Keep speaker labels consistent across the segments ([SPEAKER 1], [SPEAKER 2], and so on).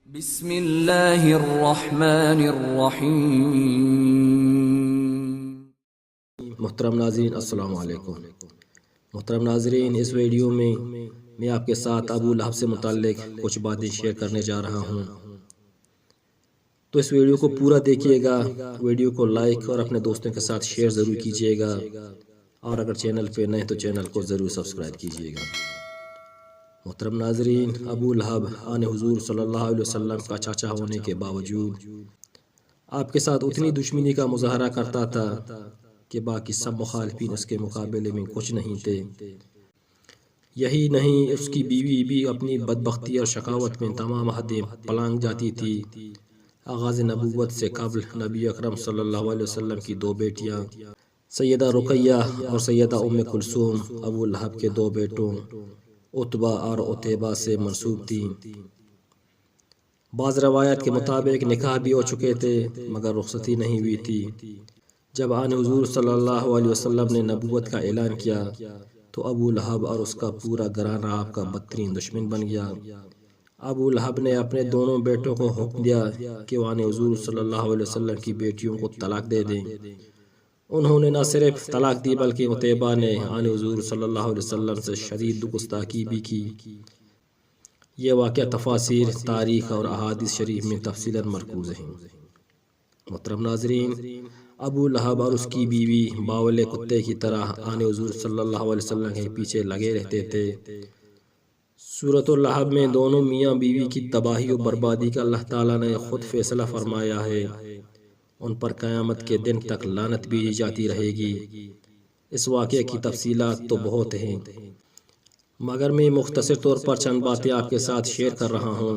[SPEAKER 1] بسم اللہ الرحمن الرحیم۔
[SPEAKER 2] محترم ناظرین السلام علیکم۔ محترم ناظرین، اس ویڈیو میں آپ کے ساتھ ابو لہب سے متعلق کچھ باتیں شیئر کرنے جا رہا ہوں، تو اس ویڈیو کو پورا دیکھیے گا، ویڈیو کو لائک اور اپنے دوستوں کے ساتھ شیئر ضرور کیجیے گا، اور اگر چینل پہ نئے تو چینل کو ضرور سبسکرائب کیجیے گا۔ محترم ناظرین، ابو لہب آن حضور صلی اللہ علیہ وسلم کا چاچا ہونے کے باوجود آپ کے ساتھ اتنی دشمنی کا مظاہرہ کرتا تھا کہ باقی سب مخالفین اس کے مقابلے میں کچھ نہیں تھے۔ یہی نہیں، اس کی بیوی بھی اپنی بدبختی اور شقاوت میں تمام حدیں پلانگ جاتی تھی۔ آغاز نبوت سے قبل نبی اکرم صلی اللہ علیہ وسلم کی دو بیٹیاں سیدہ رقیہ اور سیدہ ام کلثوم ابو لہب کے دو بیٹوں عتبہ اور عتیبہ سے منسوب تھیں۔ بعض روایات کے مطابق نکاح بھی ہو چکے تھے مگر رخصتی نہیں ہوئی تھی۔ جب آن حضور صلی اللہ علیہ وسلم نے نبوت کا اعلان کیا تو ابو لہب اور اس کا پورا گھرانہ آپ کا بدترین دشمن بن گیا۔ ابو لہب نے اپنے دونوں بیٹوں کو حکم دیا کہ وہ آن حضور صلی اللہ علیہ وسلم کی بیٹیوں کو طلاق دے دیں۔ انہوں نے نہ صرف طلاق دی بلکہ عتیبہ نے آن حضور صلی اللہ علیہ وسلم سے شدید گستاخی بھی کی۔ یہ واقعہ تفاسیر، تاریخ اور احادیث شریف میں تفصیلاً مرکوز ہیں۔ محترم ناظرین، ابو لہب اور اس کی بیوی باولے کتے کی طرح آن حضور صلی اللہ علیہ وسلم کے پیچھے لگے رہتے تھے۔ سورۃ اللہب میں دونوں میاں بیوی کی تباہی و بربادی کا اللہ تعالیٰ نے خود فیصلہ فرمایا ہے۔ ان پر قیامت کے دن تک لعنت بھیجی جاتی رہے گی۔ اس واقعے کی تفصیلات تو بہت ہیں، مگر میں مختصر طور پر چند باتیں آپ کے ساتھ شیئر کر رہا ہوں۔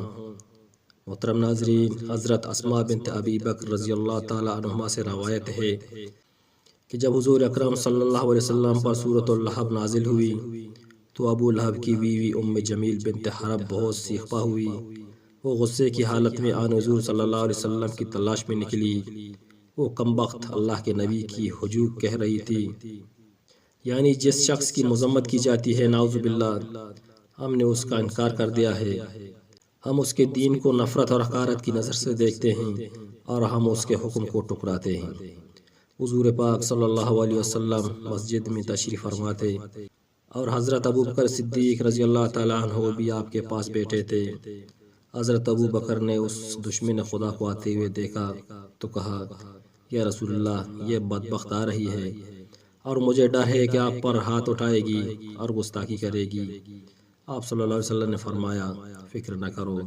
[SPEAKER 2] محترم ناظرین، حضرت اسماء بنت ابی بکر رضی اللہ تعالی عنہما سے روایت ہے کہ جب حضور اکرم صلی اللہ علیہ وسلم پر سورۃ اللہب نازل ہوئی تو ابو لہب کی بیوی ام جمیل بنت حرب بہت سی خفا ہوئی۔ وہ غصے کی حالت میں آن حضور صلی اللہ علیہ وسلم کی تلاش میں نکلی۔ وہ کمبخت اللہ کے نبی کی حجوب کہہ رہی تھی، یعنی جس شخص کی مذمت کی جاتی ہے، نعوذ باللہ، ہم نے اس کا انکار کر دیا ہے۔ ہم اس کے دین کو نفرت اور حقارت کی نظر سے دیکھتے ہیں اور ہم اس کے حکم کو ٹکراتے ہیں۔ حضور پاک صلی اللہ علیہ وسلم مسجد میں تشریف فرما تھے اور حضرت ابو بکر صدیق رضی اللہ تعالیٰ عنہ بھی آپ کے پاس بیٹھے تھے۔ حضرت ابو بکر نے اس دشمن خدا کو آتے ہوئے دیکھا تو کہا، یا رسول اللہ، یہ بدبخت آ رہی ہے اور مجھے ڈر ہے کہ آپ پر ہاتھ اٹھائے گی اور گستاخی کرے گی۔ آپ صلی اللہ علیہ وسلم نے فرمایا، فکر نہ کرو،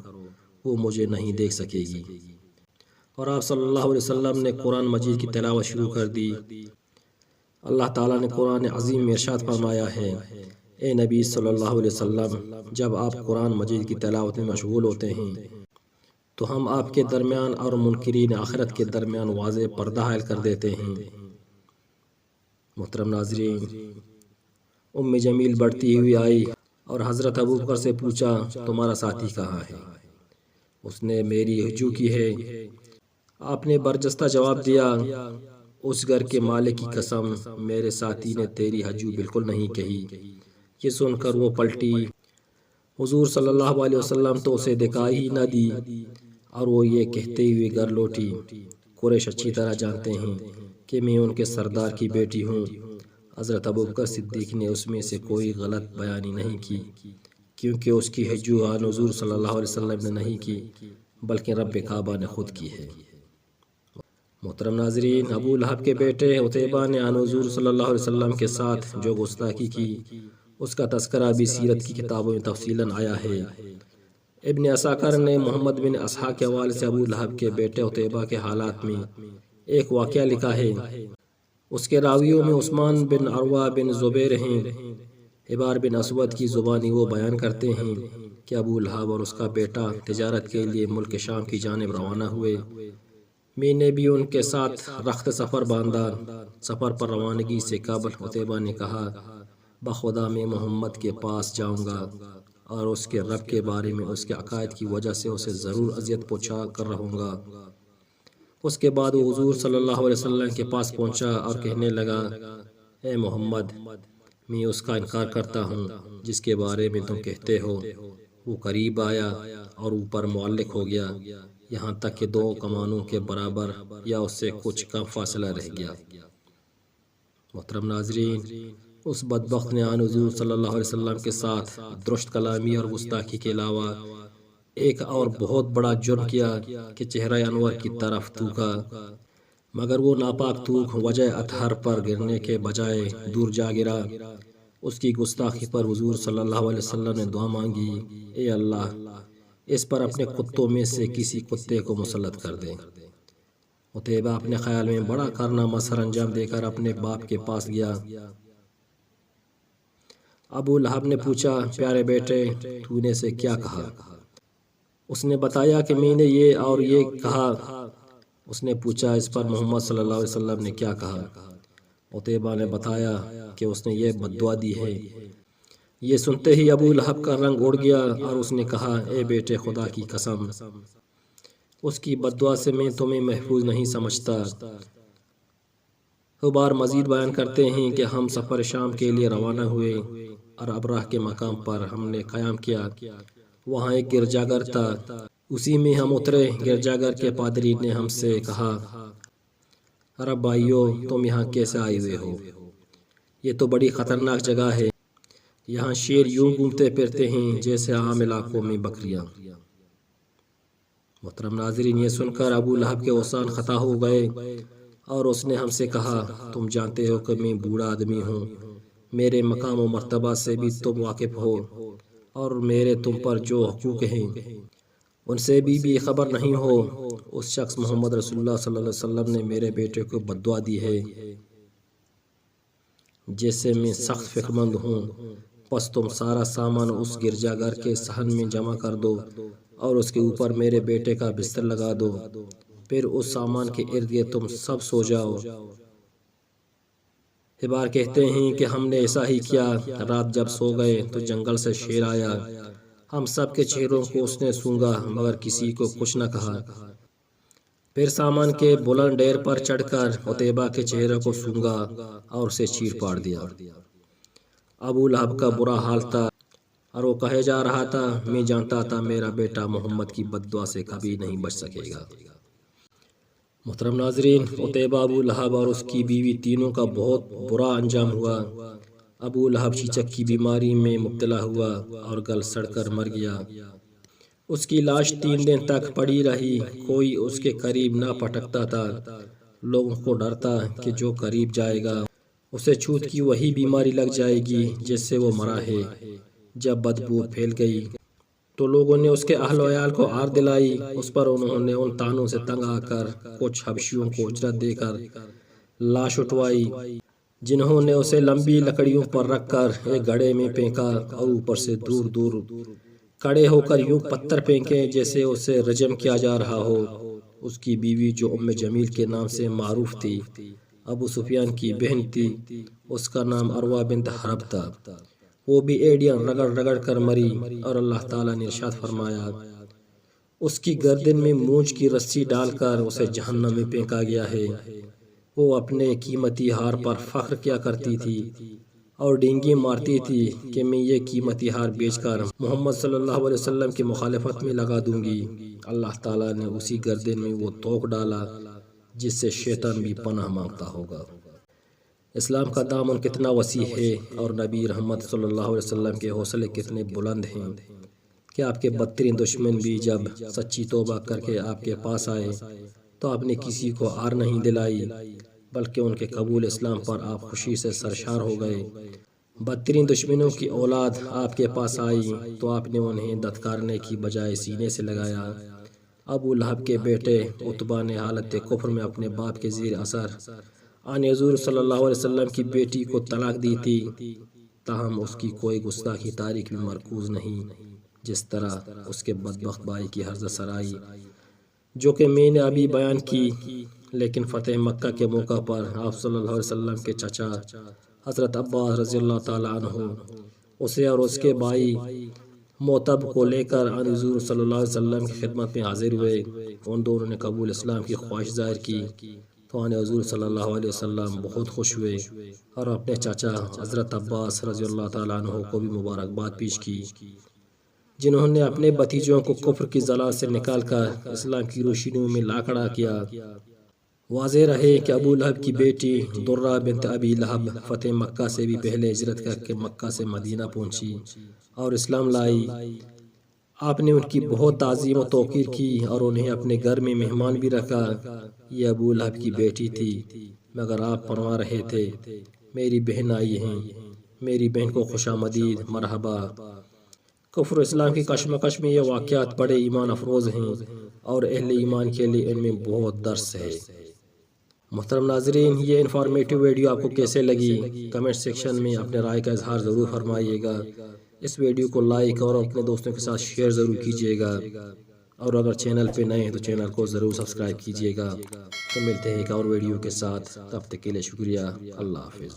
[SPEAKER 2] وہ مجھے نہیں دیکھ سکے گی۔ اور آپ صلی اللہ علیہ وسلم نے قرآن مجید کی تلاوت شروع کر دی۔ اللہ تعالیٰ نے قرآن عظیم میں ارشاد فرمایا ہے، اے نبی صلی اللہ علیہ وسلم، جب آپ قرآن مجید کی تلاوت میں مشغول ہوتے ہیں تو ہم آپ کے درمیان اور منکرین آخرت کے درمیان واضح پردہ حائل کر دیتے ہیں۔ محترم ناظرین، ام جمیل بڑھتی ہوئی آئی اور حضرت ابو بکر سے پوچھا، تمہارا ساتھی کہاں ہے؟ اس نے میری ہجو کی ہے۔ آپ نے برجستہ جواب دیا، اس گھر کے مالک کی قسم، میرے ساتھی نے تیری ہجو بالکل نہیں کہی۔ یہ سن کر وہ پلٹی۔ حضور صلی اللہ علیہ وسلم تو اسے دکھائی ہی نہ دی اور وہ یہ کہتے ہوئے گھر لوٹی، قریش اچھی طرح جانتے ہیں کہ میں ان کے سردار کی بیٹی ہوں۔ حضرت ابوبکر صدیق نے اس میں سے کوئی غلط بیانی نہیں کی، کیونکہ اس کی ہجو آن حضور صلی اللہ علیہ وسلم نے نہیں کی بلکہ رب کعبہ نے خود کی ہے۔ محترم ناظرین، ابو لہب کے بیٹے عتیبہ نے آن حضور صلی اللہ علیہ وسلم کے ساتھ جو گستاخی کی، اس کا تذکرہ بھی سیرت کی کتابوں میں تفصیلاً آیا ہے۔ ابن عساکر نے محمد بن اسحاق کے حوالے سے ابو لہب کے بیٹے عتیبہ کے حالات میں ایک واقعہ لکھا ہے۔ اس کے راویوں میں عثمان بن عروہ بن زبیر ہیں۔ حبار بن اسود کی زبانی وہ بیان کرتے ہیں کہ ابو لہب اور اس کا بیٹا تجارت کے لیے ملک شام کی جانب روانہ ہوئے۔ میں نے بھی ان کے ساتھ رخت سفر باندھا۔ سفر پر روانگی سے قبل عتیبہ نے کہا، بخدا میں محمد کے پاس جاؤں گا اور اس کے رب کے بارے میں اس کے عقائد کی وجہ سے اسے ضرور اذیت پہنچا کر رہوں گا۔ اس کے بعد وہ حضور صلی اللہ علیہ وسلم کے پاس پہنچا اور کہنے لگا، اے محمد، میں اس کا انکار کرتا ہوں جس کے بارے میں تم کہتے ہو وہ قریب آیا اور اوپر معلق ہو گیا، یہاں تک کہ 2 کمانوں کے برابر یا اس سے کچھ کم فاصلہ رہ گیا۔ محترم ناظرین، اس بدبخت نے آن حضور صلی اللہ علیہ وسلم کے ساتھ درست کلامی اور گستاخی کے علاوہ ایک اور بہت بڑا جرم کیا کہ چہرہ انور کی طرف تھوکا، مگر وہ ناپاک تھوک وجہ اطہر پر گرنے کے بجائے دور جا گرا۔ اس کی گستاخی پر حضور صلی اللہ علیہ وسلم نے دعا مانگی، اے اللہ اس پر اپنے کتوں میں سے کسی کتے کو مسلط کر دے۔ عتیبہ اپنے خیال میں بڑا کارنامہ سر انجام دے کر اپنے باپ کے پاس گیا۔ ابو لہب نے پوچھا، پیارے بیٹے تو نے سے کیا کہا؟ اس نے بتایا کہ میں نے یہ اور یہ کہا۔ اس نے پوچھا، اس پر محمد صلی اللہ علیہ وسلم نے کیا کہا؟ عتیبہ نے بتایا کہ اس نے یہ بددعا دی ہے۔ یہ سنتے ہی ابو لہب کا رنگ اڑ گیا اور اس نے کہا، اے بیٹے خدا کی قسم، اس کی بددعا سے میں تمہیں محفوظ نہیں سمجھتا۔ حبار مزید بیان کرتے ہیں کہ ہم سفر شام کے لیے روانہ ہوئے اور ابراہ کے مقام پر ہم نے قیام کیا۔ وہاں ایک گرجا گھر تھا، اسی میں ہم اترے۔ گرجا گھر کے پادری نے ہم سے کہا، ارب بھائیو تم یہاں کیسے آئے ہوئے ہو؟ یہ تو بڑی خطرناک جگہ ہے، یہاں شیر یوں گھومتے پھرتے ہیں جیسے عام علاقوں میں بکریاں۔ محترم ناظرین، یہ سن کر ابو لہب کے اوسان خطا ہو گئے اور اس نے ہم سے کہا، تم جانتے ہو کہ میں بوڑھا آدمی ہوں، میرے مقام و مرتبہ سے بھی تم واقف ہو، اور میرے تم پر جو حقوق ہیں ان سے بھی خبر نہیں ہو۔ اس شخص محمد رسول اللہ صلی اللہ علیہ وسلم نے میرے بیٹے کو بددعا دی ہے، جس سے میں سخت فکرمند ہوں۔ پس تم سارا سامان اس گرجا گھر کے صحن میں جمع کر دو اور اس کے اوپر میرے بیٹے کا بستر لگا دو، پھر اس سامان کے ارد گرد تم سب سو جاؤ۔ حبار کہتے ہیں کہ ہم نے ایسا ہی کیا۔ رات جب سو گئے تو جنگل سے شیر آیا، ہم سب کے چہروں کو اس نے سونگا مگر کسی کو کچھ نہ کہا۔ پھر سامان کے بلند ڈیر پر چڑھ کر عتیبہ کے چہرے کو سونگا اور اسے چیر پاڑ دیا۔ ابو لہب کا برا حال تھا اور وہ کہے جا رہا تھا، میں جانتا تھا میرا بیٹا محمد کی بددعا سے کبھی نہیں بچ سکے گا۔ محترم ناظرین، عتیبہ، ابو لہب اور اس کی بیوی تینوں کا بہت برا انجام ہوا۔ ابو لہب چیچک کی بیماری میں مبتلا ہوا اور گل سڑ کر مر گیا۔ اس کی لاش 3 دن تک پڑی رہی، کوئی اس کے قریب نہ پٹکتا تھا۔ لوگوں کو ڈر تھا کہ جو قریب جائے گا اسے چھوت کی وہی بیماری لگ جائے گی جس سے وہ مرا ہے۔ جب بدبو پھیل گئی تو لوگوں نے اس کے اہل و عیال کو آر دلائی۔ اس پر انہوں نے ان تانوں سے تنگ آ کر کچھ حبشیوں کو اجرت دے کر لاش اٹھوائی، جنہوں نے اسے لمبی لکڑیوں پر رکھ کر ایک گڑھے میں پھینکا اور اوپر سے دور دور کھڑے ہو کر یوں پتھر پھینکے جیسے اسے رجم کیا جا رہا ہو۔ اس کی بیوی جو ام جمیل کے نام سے معروف تھی، ابو سفیان کی بہن تھی، اس کا نام عروہ بنت حرب تھا، وہ بھی ایڑیاں رگڑ رگڑ کر مری، اور اللہ تعالیٰ نے ارشاد فرمایا، اس کی گردن میں مونچھ کی رسی ڈال کر اسے جہنم میں پھینکا گیا ہے۔ وہ اپنے قیمتی ہار پر فخر کیا کرتی تھی اور ڈینگی مارتی تھی کہ میں یہ قیمتی ہار بیچ کر محمد صلی اللہ علیہ وسلم کی مخالفت میں لگا دوں گی۔ اللہ تعالیٰ نے اسی گردن میں وہ توق ڈالا جس سے شیطان بھی پناہ مانگتا ہوگا۔ اسلام کا دامن کتنا وسیع ہے اور نبی رحمت صلی اللہ علیہ وسلم کے حوصلے کتنے بلند ہیں کہ آپ کے بدترین دشمن بھی جب سچی توبہ کر کے آپ کے پاس آئے تو آپ نے کسی کو آر نہیں دلائی، بلکہ ان کے قبول اسلام پر آپ خوشی سے سرشار ہو گئے۔ بدترین دشمنوں کی اولاد آپ کے پاس آئی تو آپ نے انہیں دھتکارنے کی بجائے سینے سے لگایا۔ ابو لہب کے بیٹے عتبہ نے حالت کفر میں اپنے باپ کے زیر اثر آن حضور صلی اللہ علیہ وسلم کی بیٹی کو طلاق دی تھی، تاہم اس کی کوئی گستاخی تاریخ میں مرکوز نہیں، جس طرح اس کے بدبخت بھائی کی حضرت سرائی جو کہ میں نے ابھی بیان کی۔ لیکن فتح مکہ کے موقع پر آپ صلی اللہ علیہ وسلم کے چچا حضرت عباس رضی اللہ تعالیٰ عنہ اسے اور اس کے بھائی معتب کو لے کر آن حضور صلی اللہ علیہ وسلم کی خدمت میں حاضر ہوئے۔ ان دونوں نے قبول اسلام کی خواہش ظاہر کی تو آن حضور صلی اللہ علیہ وسلم بہت خوش ہوئے اور اپنے چچا حضرت عباس رضی اللہ تعالیٰ عنہ کو بھی مبارکباد پیش کی۔ جنہوں نے اپنے بھتیجوں کو کفر کی ضلال سے نکال کر اسلام کی روشنیوں میں لا کھڑا کیا۔ واضح رہے کہ ابو لہب کی بیٹی درہ بنت ابی لہب فتح مکہ سے بھی پہلے ہجرت کر کے مکہ سے مدینہ پہنچی اور اسلام لائی۔ آپ نے ان کی بہت تعظیم و توقیر کی اور انہیں اپنے گھر میں مہمان بھی رکھا۔ یہ ابو لہب کی بیٹی تھی، مگر آپ فرما رہے تھے میری بہن آئی ہیں، میری بہن کو خوش آمدید، مرحبا۔ کفر و اسلام کی کشمکش میں یہ واقعات بڑے ایمان افروز ہیں اور اہل ایمان کے لیے ان میں بہت درس ہے۔ محترم ناظرین، یہ انفارمیٹیو ویڈیو آپ کو کیسے لگی؟ کمنٹ سیکشن میں اپنے رائے کا اظہار ضرور فرمائیے گا۔ اس ویڈیو کو لائک اور اپنے دوستوں کے ساتھ شیئر ضرور کیجیے گا، اور اگر چینل پہ نئے ہیں تو چینل کو ضرور سبسکرائب کیجیے گا۔ تو ملتے ہیں ایک اور ویڈیو کے ساتھ، تب تک کے لیے شکریہ، اللہ حافظ۔